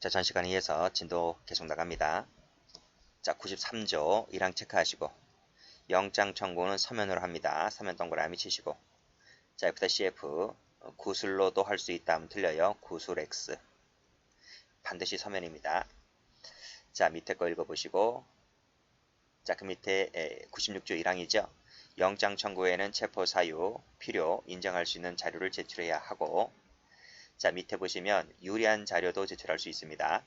자, 전 시간에 이어서 진도 계속 나갑니다. 자, 93조 1항 체크하시고 영장 청구는 서면으로 합니다. 서면 동그라미 치시고 자, F-CF 구술로도 할 수 있다 하면 틀려요. 구술 X 반드시 서면입니다. 자, 밑에 거 읽어보시고 자, 그 밑에 96조 1항이죠. 영장 청구에는 체포 사유, 필요, 인정할 수 있는 자료를 제출해야 하고 자, 밑에 보시면 유리한 자료도 제출할 수 있습니다.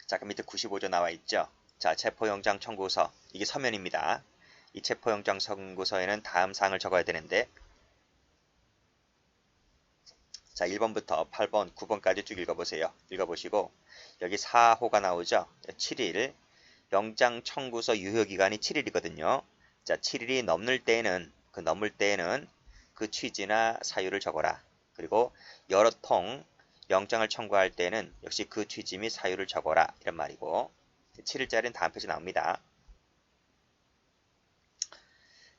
자, 그 밑에 95조 나와 있죠. 자, 체포영장 청구서. 이게 서면입니다. 이 체포영장 청구서에는 다음 사항을 적어야 되는데 자, 1번부터 8번, 9번까지 쭉 읽어보세요. 읽어보시고 여기 4호가 나오죠. 7일 영장 청구서 유효기간이 7일이거든요. 자, 7일이 넘을 때에는 그 취지나 사유를 적어라. 그리고 여러 통 영장을 청구할 때는 역시 그 취지 및 사유를 적어라. 이런 말이고 7일짜리는 다음 페이지 나옵니다.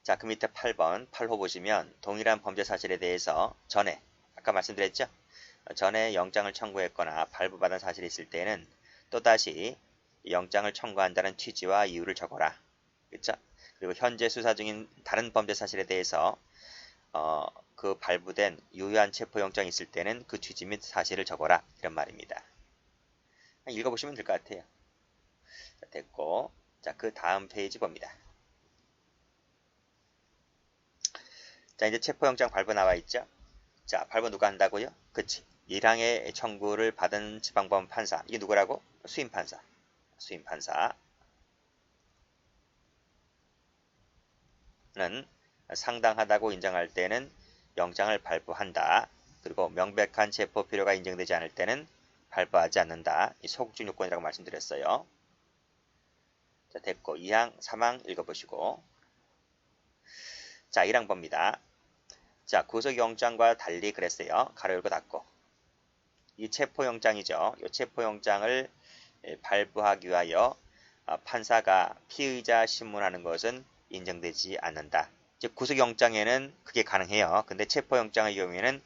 자, 그 밑에 8번, 8호 보시면 동일한 범죄 사실에 대해서 전에 아까 말씀드렸죠? 전에 영장을 청구했거나 발부받은 사실이 있을 때는 또다시 영장을 청구한다는 취지와 이유를 적어라. 그렇죠? 그리고 현재 수사 중인 다른 범죄 사실에 대해서 그 발부된 유효한 체포영장이 있을 때는 그 취지 및 사실을 적어라. 이런 말입니다. 읽어보시면 될 것 같아요. 자, 됐고, 자, 그 다음 페이지 봅니다. 자, 이제 체포영장 발부 나와 있죠? 자, 발부 누가 한다고요? 그치. 1항의 청구를 받은 지방법원 판사. 이게 누구라고? 수임판사. 수임판사는 상당하다고 인정할 때는 영장을 발부한다. 그리고 명백한 체포 필요가 인정되지 않을 때는 발부하지 않는다. 이 소극적 요건이라고 말씀드렸어요. 자, 됐고 2항, 3항 읽어보시고 자, 1항 봅니다. 자, 구속영장과 달리 그랬어요. 가로 열고 닫고 이 체포영장이죠. 이 체포영장을 발부하기 위하여 판사가 피의자 신문하는 것은 인정되지 않는다. 즉 구속영장에는 그게 가능해요. 근데 체포영장의 경우에는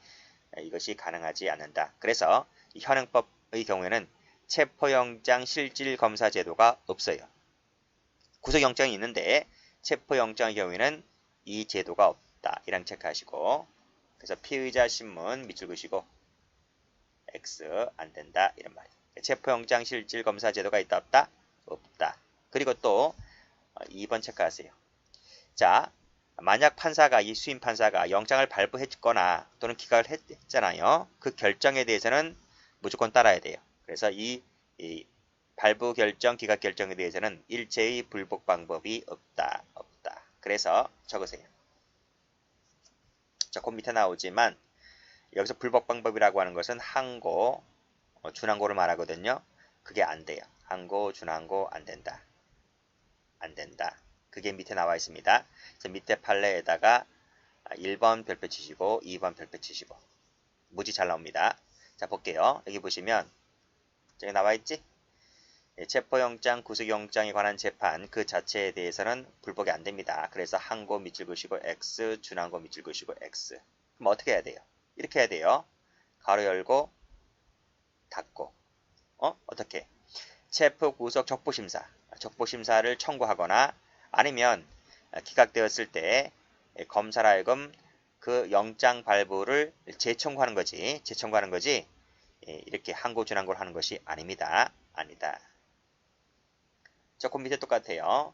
이것이 가능하지 않는다. 그래서 현행법의 경우에는 체포영장 실질검사 제도가 없어요. 구속영장이 있는데 체포영장의 경우에는 이 제도가 없다. 이랑 체크하시고 그래서 피의자 신문 밑줄 그시고 X 안 된다. 이런 말이에요. 체포영장 실질검사 제도가 있다 없다? 없다. 그리고 또 2번 체크하세요. 자, 만약 판사가 이 수임 판사가 영장을 발부했거나 또는 기각을 했잖아요. 그 결정에 대해서는 무조건 따라야 돼요. 그래서 이 발부 결정, 기각 결정에 대해서는 일체의 불복 방법이 없다. 그래서 적으세요. 자, 그 밑에 나오지만 여기서 불복 방법이라고 하는 것은 항고, 준항고를 말하거든요. 그게 안 돼요. 항고, 준항고 안 된다. 안 된다. 그게 밑에 나와 있습니다. 그래서 밑에 판례에다가 1번 별표 치시고 2번 별표 치시고 무지 잘 나옵니다. 자, 볼게요. 여기 보시면 저기 나와 있지? 체포영장, 구속영장에 관한 재판 그 자체에 대해서는 불복이 안 됩니다. 그래서 항고 밑줄 그시고 X, 준항고 밑줄 그시고 X. 그럼 어떻게 해야 돼요? 이렇게 해야 돼요. 가로 열고 닫고 어떻게? 체포, 구속, 적부심사. 적부심사를 청구하거나 아니면 기각되었을 때 검사라 하여금 그 영장 발부를 재청구하는 거지. 이렇게 항고, 준항고를 하는 것이 아닙니다. 아니다. 조금 밑에 똑같아요.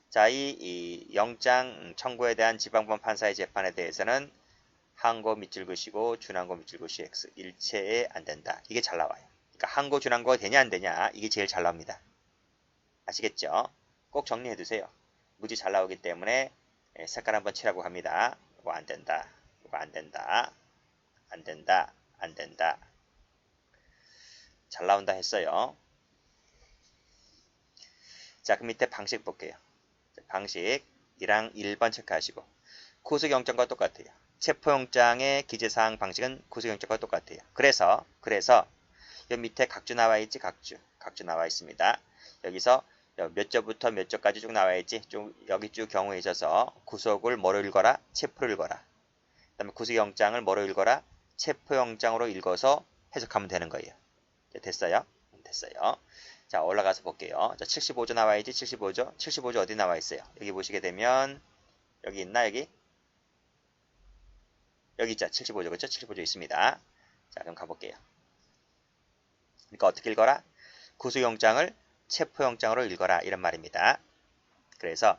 자, 이 영장 청구에 대한 지방법원 판사의 재판에 대해서는 항고 밑줄 그시고 준항고 밑줄 그시 X 일체에 안 된다. 이게 잘 나와요. 그러니까 항고, 준항고가 되냐 안 되냐 이게 제일 잘 나옵니다. 아시겠죠? 꼭 정리해 두세요. 무지 잘 나오기 때문에 색깔 한번 칠하고 합니다. 이거 안 된다. 이거 안 된다. 안 된다. 안 된다. 잘 나온다 했어요. 자, 그 밑에 방식 볼게요. 방식 1항 1번 체크하시고 구속영장과 똑같아요. 체포영장의 기재사항 방식은 구속영장과 똑같아요. 그래서 여 밑에 각주 나와 있지? 각주 나와 있습니다. 여기서 몇 조부터 몇 조까지 쭉 나와 있지? 여기 쭉 경우에 있어서 구속을 뭐로 읽어라? 체포를 읽어라. 그 다음에 구속영장을 뭐로 읽어라? 체포영장으로 읽어서 해석하면 되는 거예요. 됐어요? 됐어요. 자, 올라가서 볼게요. 자, 75조 나와야지. 75조. 75조 어디 나와 있어요? 여기 보시게 되면 여기 있나 여기? 여기 있죠. 75조 그렇죠? 75조 있습니다. 자, 그럼 가볼게요. 그러니까 어떻게 읽어라? 구속영장을 체포영장으로 읽어라 이런 말입니다. 그래서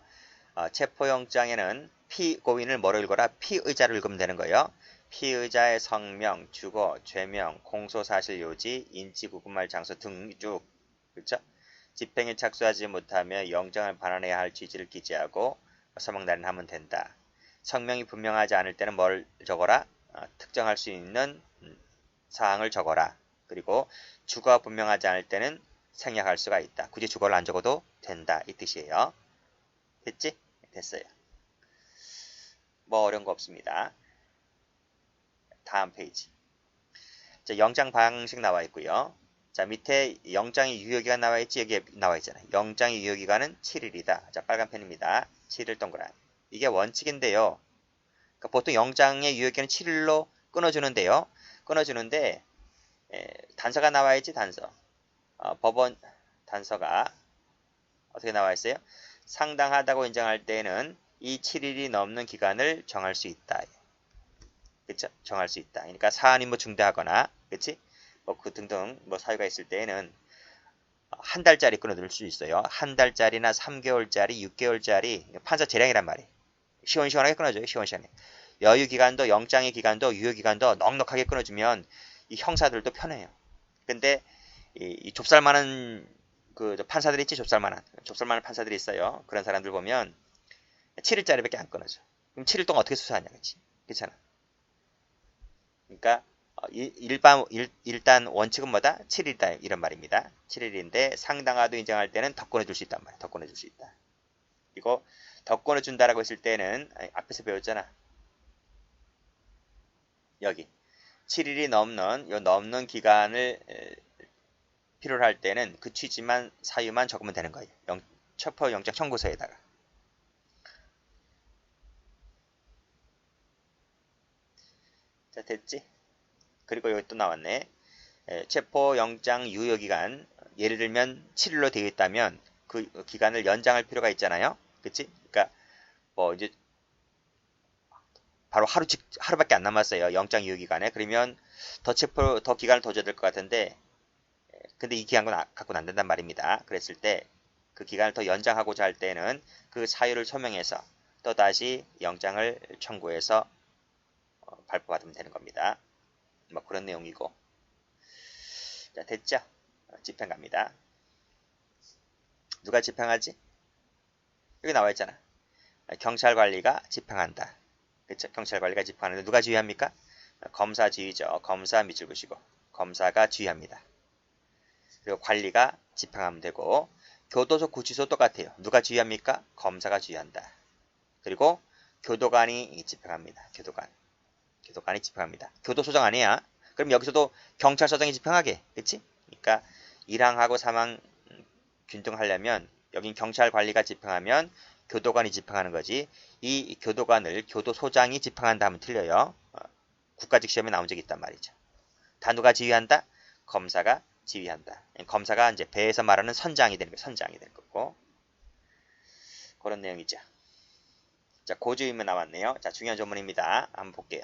체포영장에는 피고인을 뭐로 읽어라? 피의자로 읽으면 되는 거예요. 피의자의 성명, 주거, 죄명, 공소사실 요지, 인지 구금할 장소 등 쭉 그렇죠? 집행에 착수하지 못하며 영장을 반환해야 할 취지를 기재하고 서명 날인하면 된다. 성명이 분명하지 않을 때는 뭘 적어라? 특정할 수 있는 사항을 적어라. 그리고 주거가 분명하지 않을 때는 생략할 수가 있다. 굳이 주거를 안 적어도 된다. 이 뜻이에요. 됐지? 됐어요. 뭐 어려운 거 없습니다. 다음 페이지. 자, 영장 방식 나와 있고요. 자, 밑에 영장의 유효기간 나와 있지? 여기 나와 있잖아요. 영장의 유효기간은 7일이다. 자, 빨간 펜입니다. 7일 동그라미. 이게 원칙인데요. 그러니까 보통 영장의 유효기간은 7일로 끊어주는데요. 끊어주는데 단서가 나와 있지? 단서. 법원 단서가 어떻게 나와 있어요? 상당하다고 인정할 때에는 이 7일이 넘는 기간을 정할 수 있다. 그쵸? 정할 수 있다. 그러니까 사안이 뭐 중대하거나, 그치? 뭐 그 등등 뭐 사유가 있을 때에는 한 달짜리 끊어둘 수 있어요. 한 달짜리나 3개월짜리, 6개월짜리 판사 재량이란 말이에요. 시원시원하게 끊어줘요. 시원시원하게. 여유 기간도 영장의 기간도 유효 기간도 넉넉하게 끊어주면 이 형사들도 편해요. 근데 이 좁쌀만한 그 판사들이 있지 좁쌀만한 판사들이 있어요. 그런 사람들 보면 7일짜리밖에 안 끊어져. 그럼 7일 동안 어떻게 수사하냐, 그치? 괜찮아. 그러니까 일단 원칙은 뭐다? 7일이다 이런 말입니다. 7일인데 상당하도 인정할 때는 더 끊어줄 수 있단 말이야. 더 끊어줄 수 있다. 그리고 더 끊어준다라고 했을 때는 앞에서 배웠잖아. 여기 7일이 넘는 기간을 필요로 할 때는 그 취지만 사유만 적으면 되는 거예요. 체포 영장 청구서에다가. 자, 됐지? 그리고 여기 또 나왔네. 체포 영장 유효 기간 예를 들면 7일로 되어 있다면 그 기간을 연장할 필요가 있잖아요. 그치? 그러니까 뭐 이제 바로 하루밖에 안 남았어요. 영장 유효 기간에. 그러면 더 기간을 더 줘야 될 것 같은데 근데 이 기간은 갖고는 안 된단 말입니다. 그랬을 때 그 기간을 더 연장하고자 할 때는 그 사유를 소명해서 또다시 영장을 청구해서 발부받으면 되는 겁니다. 뭐 그런 내용이고. 자, 됐죠? 집행 갑니다. 누가 집행하지? 여기 나와 있잖아. 경찰관리가 집행한다. 그쵸? 경찰관리가 집행하는데 누가 지휘합니까? 검사 지휘죠. 검사 밑줄 보시고 검사가 지휘합니다. 그리고 관리가 집행하면 되고 교도소 구치소 똑같아요. 누가 지휘합니까? 검사가 지휘한다. 그리고 교도관이 집행합니다. 교도관이 집행합니다. 교도소장 아니야. 그럼 여기서도 경찰서장이 집행하게. 그치? 그러니까 1항하고 3항 균등하려면 여긴 경찰관리가 집행하면 교도관이 집행하는 거지. 이 교도관을 교도소장이 집행한다 하면 틀려요. 국가직 시험에 나온 적이 있단 말이죠. 다 누가 지휘한다? 검사가 지휘한다. 검사가 이제 배에서 말하는 선장이 되는 거예요. 선장이 되는 거고. 그런 내용이죠. 자, 고주임은 나왔네요. 자, 중요한 조문입니다. 한번 볼게요.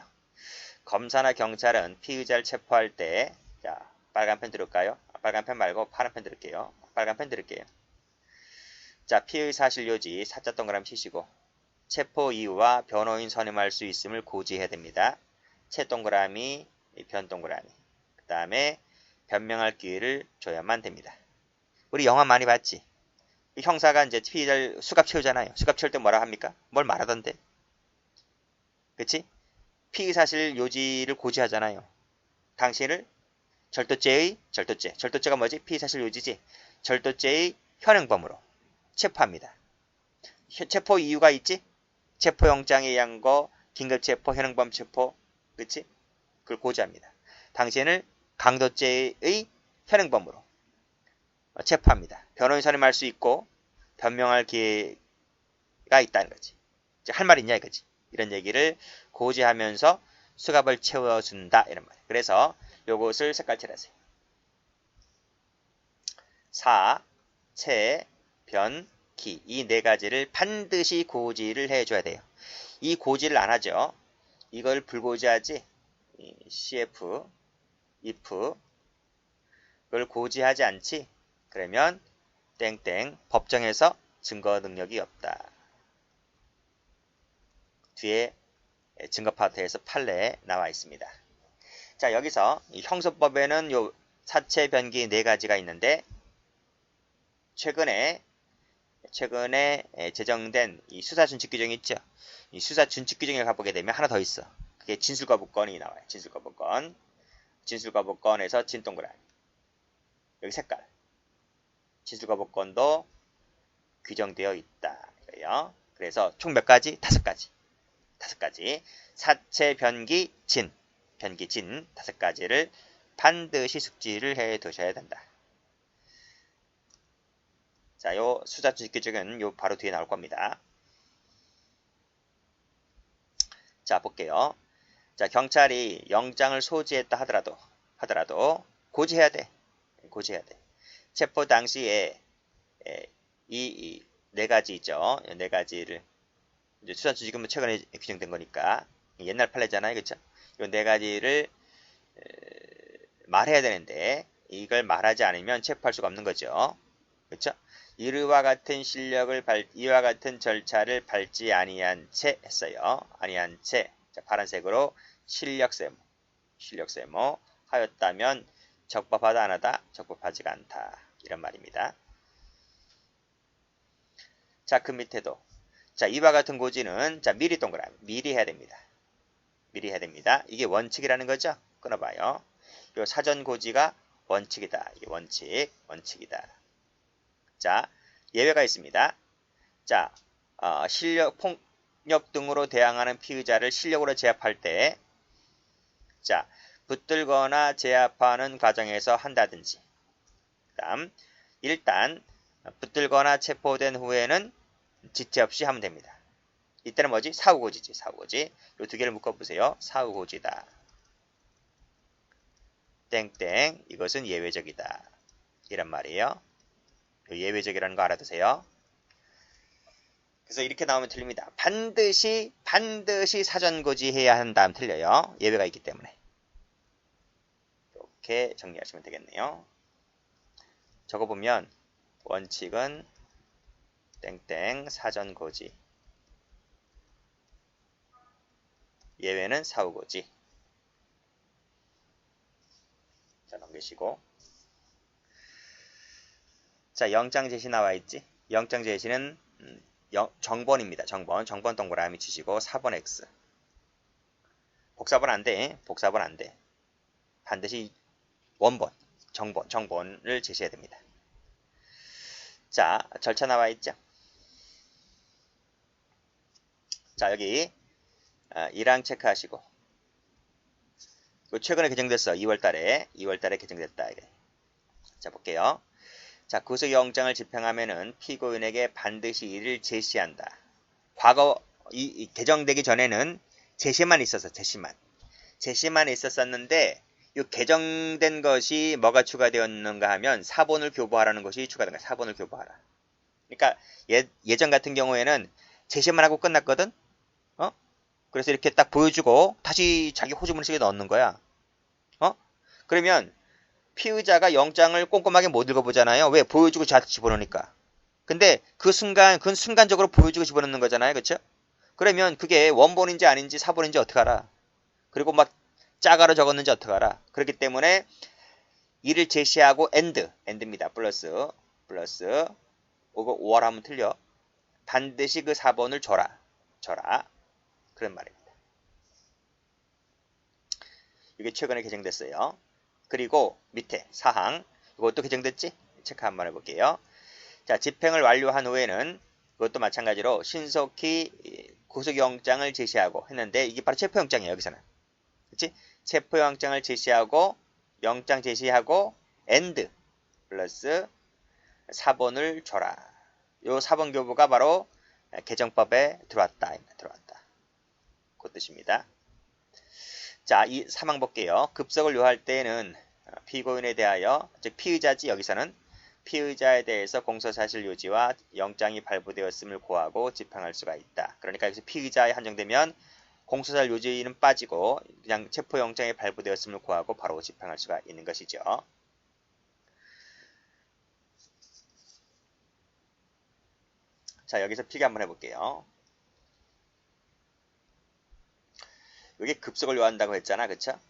검사나 경찰은 피의자를 체포할 때, 자, 빨간 펜 들을까요? 빨간 펜 말고 파란 펜 들을게요. 빨간 펜 들을게요. 자, 피의 사실 요지 사자 동그라미 치시고 체포 이유와 변호인 선임할 수 있음을 고지해야 됩니다. 채 동그라미, 변 동그라미. 그 다음에 변명할 기회를 줘야만 됩니다. 우리 영화 많이 봤지? 형사가 이제 피의자를 수갑 채우잖아요. 수갑 채울 때 뭐라 합니까? 뭘 말하던데? 그치? 피의 사실 요지를 고지하잖아요. 당신을 절도죄가 뭐지? 피의 사실 요지지? 절도죄의 현행범으로 체포합니다. 체포 이유가 있지? 체포영장에 의한 거, 긴급체포, 현행범 체포, 그치? 그걸 고지합니다. 당신을 강도죄의 현행범으로 체포합니다. 변호인 선임할 수 있고 변명할 기회가 있다는 거지. 할 말 있냐 이거지. 이런 얘기를 고지하면서 수갑을 채워준다 이런 말. 그래서 요것을 색깔칠하세요. 사, 채, 변, 기. 이 네 가지를 반드시 고지를 해줘야 돼요. 이 고지를 안 하죠. 이걸 불고지하지. CF, if, 그걸 고지하지 않지. 그러면 땡땡 법정에서 증거 능력이 없다. 뒤에 증거 파트에서 판례에 나와 있습니다. 자, 여기서 이 형소법에는 요 사체 변기 네 가지가 있는데 최근에 제정된 이 수사 준칙 규정이 있죠. 이 수사 준칙 규정에 가보게 되면 하나 더 있어. 그게 진술거부권이 나와요. 진술거부권. 진술거부권에서 진 동그라미. 여기 색깔. 진술거부권도 규정되어 있다. 이거예요. 그래서 총 몇 가지? 5가지. 5가지. 사체 변기 진. 변기 진 5가지를 반드시 숙지를 해 두셔야 된다. 자, 요 수사 준칙 규정은 요 바로 뒤에 나올 겁니다. 자, 볼게요. 자, 경찰이 영장을 소지했다 하더라도 고지해야 돼. 고지해야 돼. 체포 당시에 이 네 가지 있죠. 네 가지를 이제 수사 준칙은 최근에 규정된 거니까 옛날 판례잖아요, 그렇죠? 이 네 가지를 말해야 되는데 이걸 말하지 않으면 체포할 수가 없는 거죠. 그렇죠? 이와 같은 이와 같은 절차를 밟지 아니한 채 했어요. 아니한 채. 자, 파란색으로 실력세모 하였다면 적법하다 안 하다? 적법하지가 않다. 이런 말입니다. 자, 그 밑에도 자, 이와 같은 고지는 자, 미리 동그라미. 미리 해야 됩니다. 미리 해야 됩니다. 이게 원칙이라는 거죠. 끊어봐요. 요 사전 고지가 원칙이다. 이게 원칙이다. 자, 예외가 있습니다. 자, 폭력 등으로 대항하는 피의자를 실력으로 제압할 때, 자, 붙들거나 제압하는 과정에서 한다든지, 그다음 일단 붙들거나 체포된 후에는 지체 없이 하면 됩니다. 이때는 뭐지? 사후고지지. 사후고지. 이 두 개를 묶어보세요. 사후고지다. 땡땡. 이것은 예외적이다. 이란 말이에요. 예외적이라는 거 알아두세요. 그래서 이렇게 나오면 틀립니다. 반드시 사전고지해야 한다 하면 틀려요. 예외가 있기 때문에. 이렇게 정리하시면 되겠네요. 적어보면 원칙은 땡땡 사전고지. 예외는 사후고지. 자, 넘기시고. 자, 영장 제시 나와 있지? 영장 제시는 정번입니다. 정번 동그라미 치시고 4번 X. 복사본 안 돼. 복사본 안 돼. 반드시 원본, 정본을 제시해야 됩니다. 자, 절차 나와 있죠? 자, 여기 1항 체크하시고 최근에 개정됐어. 2월달에 개정됐다. 이래. 자, 볼게요. 자, 구속영장을 집행하면은 피고인에게 반드시 이를 제시한다. 과거 이 개정되기 전에는 제시만 있었어. 제시만 있었었는데 이 개정된 것이 뭐가 추가되었는가 하면 사본을 교부하라는 것이 추가된 거야. 사본을 교부하라. 그러니까 예전 같은 경우에는 제시만 하고 끝났거든. 그래서 이렇게 딱 보여주고 다시 자기 호주문을 쓰게 넣는 거야. 그러면 피의자가 영장을 꼼꼼하게 못 읽어보잖아요. 왜? 보여주고 집어넣으니까. 근데 그 순간적으로 보여주고 집어넣는 거잖아요. 그쵸? 그러면 그게 원본인지 아닌지 사본인지 어떻게 알아? 그리고 막 짜가로 적었는지 어떻게 알아? 그렇기 때문에 이를 제시하고 end입니다. 플러스 이거 5월 하면 틀려. 반드시 그 사본을 줘라. 그런 말입니다. 이게 최근에 개정됐어요. 그리고 밑에 사항 이것도 개정됐지? 체크 한번 해볼게요. 자, 집행을 완료한 후에는 이것도 마찬가지로 신속히 구속영장을 제시하고 했는데 이게 바로 체포영장이에요. 여기서는. 그렇지? 체포영장을 제시하고 영장 제시하고 and 플러스 사본을 줘라. 요 사본 교부가 바로 개정법에 들어왔다. 그 뜻입니다. 자, 이 사망 볼게요. 급석을 요할 때는 피고인에 대하여, 즉 피의자지 여기서는 피의자에 대해서 공소사실 유지와 영장이 발부되었음을 고하고 집행할 수가 있다. 그러니까 여기서 피의자에 한정되면 공소사실 유지는 빠지고 그냥 체포영장이 발부되었음을 고하고 바로 집행할 수가 있는 것이죠. 자, 여기서 필기 한번 해볼게요. 여기 급속을 요한다고 했잖아. 그쵸?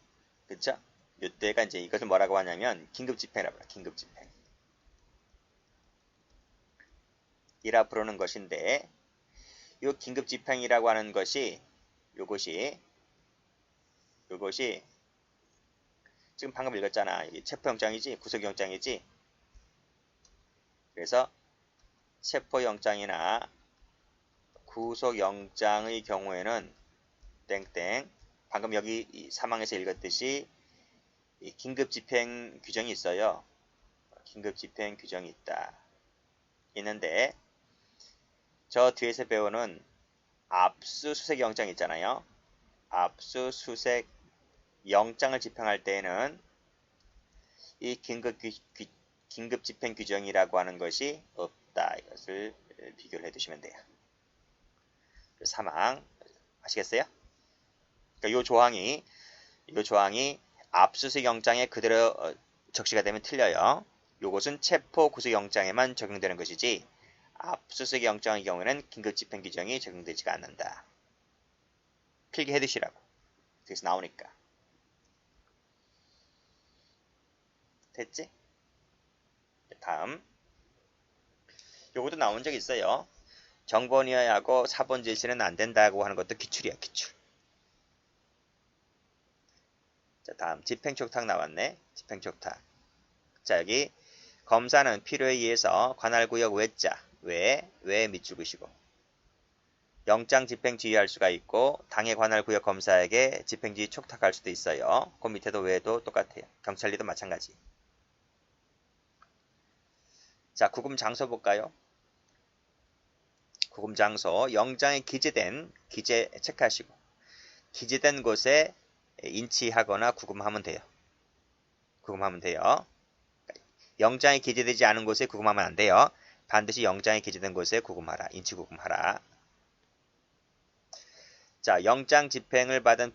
그쵸? 이때가 이제 이것을 뭐라고 하냐면 긴급집행이라고 해요. 긴급집행. 이라 부르는 것인데 이 긴급집행이라고 하는 것이 요것이 지금 방금 읽었잖아. 이게 체포영장이지 구속영장이지. 그래서 체포영장이나 구속영장의 경우에는 땡땡 방금 여기 이 사망에서 읽었듯이 이 긴급집행 규정이 있어요. 긴급집행 규정이 있는데 저 뒤에서 배우는 압수수색 영장 있잖아요. 압수수색 영장을 집행할 때에는 이 긴급집행 규정이라고 하는 것이 없다. 이것을 비교를 해두시면 돼요. 사망 아시겠어요? 그러니까 이 조항이 압수수색 영장에 그대로 적시가 되면 틀려요. 요것은 체포 구속 영장에만 적용되는 것이지 압수수색 영장의 경우에는 긴급집행 규정이 적용되지가 않는다. 필기해 두시라고. 여기서 나오니까. 됐지? 다음. 요것도 나온 적 있어요. 정본이하고 사본 제시는 안 된다고 하는 것도 기출이야, 기출. 자, 다음. 집행촉탁 나왔네. 집행촉탁. 자, 여기 검사는 필요에 의해서 관할구역 외자, 외 밑줄 그시고 영장 집행 지휘할 수가 있고 당해 관할구역 검사에게 집행지휘 촉탁할 수도 있어요. 그 밑에도 외도 똑같아요. 경찰리도 마찬가지. 자, 구금 장소 볼까요? 구금 장소 영장에 기재된 기재 체크하시고 기재된 곳에 인치하거나 구금하면 돼요. 구금하면 돼요. 영장에 기재되지 않은 곳에 구금하면 안 돼요. 반드시 영장에 기재된 곳에 구금하라. 인치 구금하라. 자, 영장 집행을 받은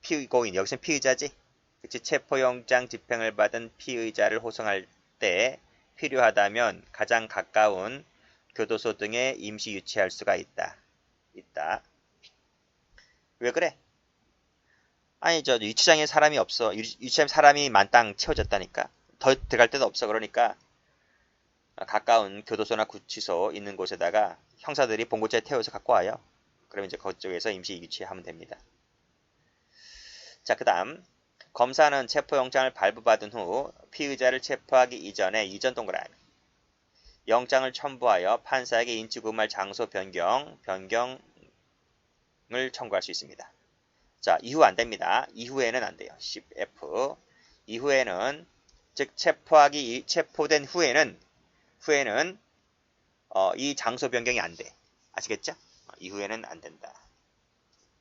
피고인, 여기서는 피의자지? 그치? 체포영장 집행을 받은 피의자를 호송할 때 필요하다면 가장 가까운 교도소 등에 임시 유치할 수가 있다. 왜 그래? 아니, 저 유치장에 사람이 없어. 유치장에 사람이 만땅 채워졌다니까. 더 들어갈 데도 없어. 그러니까 가까운 교도소나 구치소 있는 곳에다가 형사들이 봉고차에 태워서 갖고 와요. 그럼 이제 그쪽에서 임시 유치하면 됩니다. 자, 그 다음 검사는 체포영장을 발부받은 후 피의자를 체포하기 이전에 이전 동그라미 영장을 첨부하여 판사에게 인치구금할 장소 변경을 청구할 수 있습니다. 자, 이후 안 됩니다. 이후에는 안 돼요. 10F 이후에는 즉 체포된 후에는 이 장소 변경이 안 돼. 아시겠죠? 이후에는 안 된다.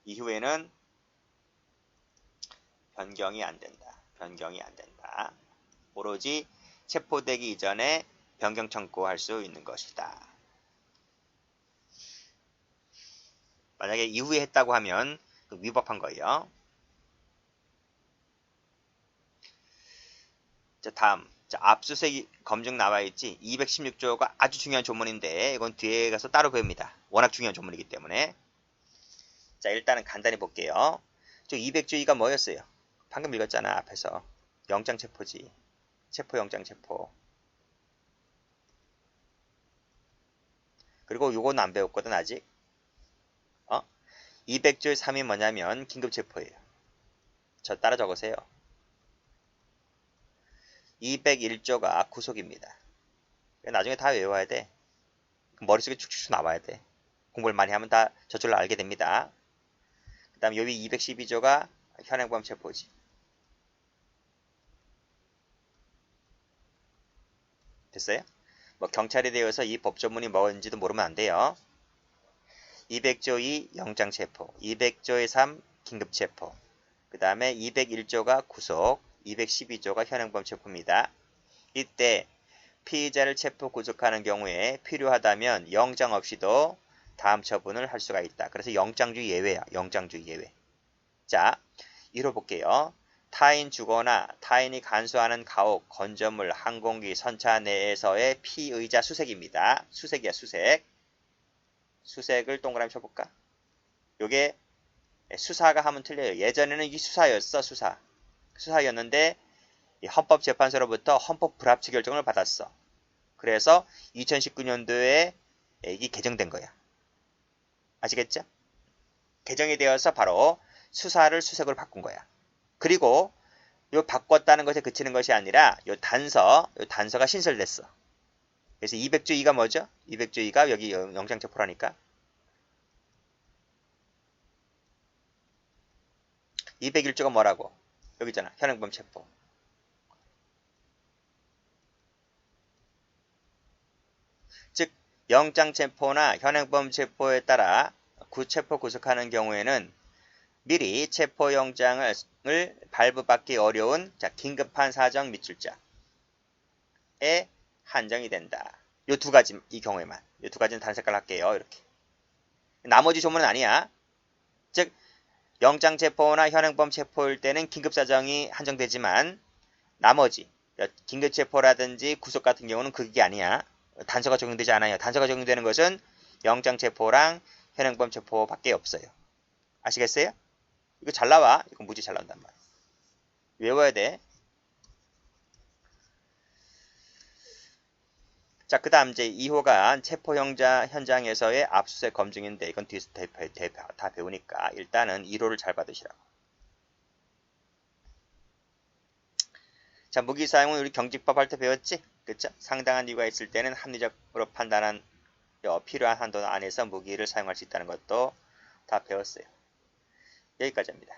이후에는 변경이 안 된다. 오로지 체포되기 이전에 변경 청구할 수 있는 것이다. 만약에 이후에 했다고 하면 위법한 거예요. 자, 다음. 자, 압수수색 검증 나와 있지. 216조가 아주 중요한 조문인데 이건 뒤에 가서 따로 배웁니다. 워낙 중요한 조문이기 때문에. 자, 일단은 간단히 볼게요. 저 200조가 뭐였어요? 방금 읽었잖아, 앞에서. 영장 체포지. 영장 체포. 그리고 요건 안 배웠거든, 아직. 200조의 3이 뭐냐면 긴급체포예요. 저 따라 적으세요. 201조가 구속입니다. 나중에 다 외워야 돼. 머릿속에 축축 나와야 돼. 공부를 많이 하면 다 저절로 알게 됩니다. 그 다음 여기 212조가 현행범 체포지. 됐어요? 뭐 경찰에 대해서 이 법조문이 뭔지도 모르면 안 돼요. 200조 2 영장체포, 200조의 3 긴급체포, 그 다음에 201조가 구속, 212조가 현행범 체포입니다. 이때 피의자를 체포 구속하는 경우에 필요하다면 영장 없이도 다음 처분을 할 수가 있다. 그래서 영장주의 예외야. 영장주의 예외. 자, 1호 볼게요. 타인 주거나 타인이 간수하는 가옥, 건조물, 항공기, 선차 내에서의 피의자 수색입니다. 수색이야, 수색. 수색을 동그라미 쳐볼까? 요게 수사가 하면 틀려요. 예전에는 이 수사였어, 수사. 수사였는데 헌법재판소로부터 헌법 불합치 결정을 받았어. 그래서 2019년도에 이게 개정된 거야. 아시겠죠? 개정이 되어서 바로 수사를 수색으로 바꾼 거야. 그리고 요 바꿨다는 것에 그치는 것이 아니라 요 단서가 신설됐어. 그래서 200조 2가 뭐죠? 200조 2가 여기 영장체포라니까. 201조가 뭐라고? 여기 있잖아. 현행범 체포. 즉 영장체포나 현행범 체포에 따라 구체포 구속하는 경우에는 미리 체포영장을 발부받기 어려운 긴급한 사정 미출자에 한정이 된다. 요 두 가지, 이 경우에만. 요 두 가지는 단색깔 할게요. 이렇게. 나머지 조문은 아니야. 즉 영장체포나 현행범 체포일 때는 긴급사정이 한정되지만 나머지 긴급체포라든지 구속 같은 경우는 그게 아니야. 단서가 적용되지 않아요. 단서가 적용되는 것은 영장체포랑 현행범 체포밖에 없어요. 아시겠어요? 이거 잘 나와. 이거 무지 잘 나온단 말이야. 외워야 돼. 자, 그 다음 이제 2호가 체포 현장에서의 압수수색 검증인데 이건 뒤에서 다 배우니까 일단은 1호를 잘 받으시라고. 자, 무기 사용은 우리 경직법 할 때 배웠지? 그쵸? 상당한 이유가 있을 때는 합리적으로 판단한 필요한 한도 안에서 무기를 사용할 수 있다는 것도 다 배웠어요. 여기까지입니다.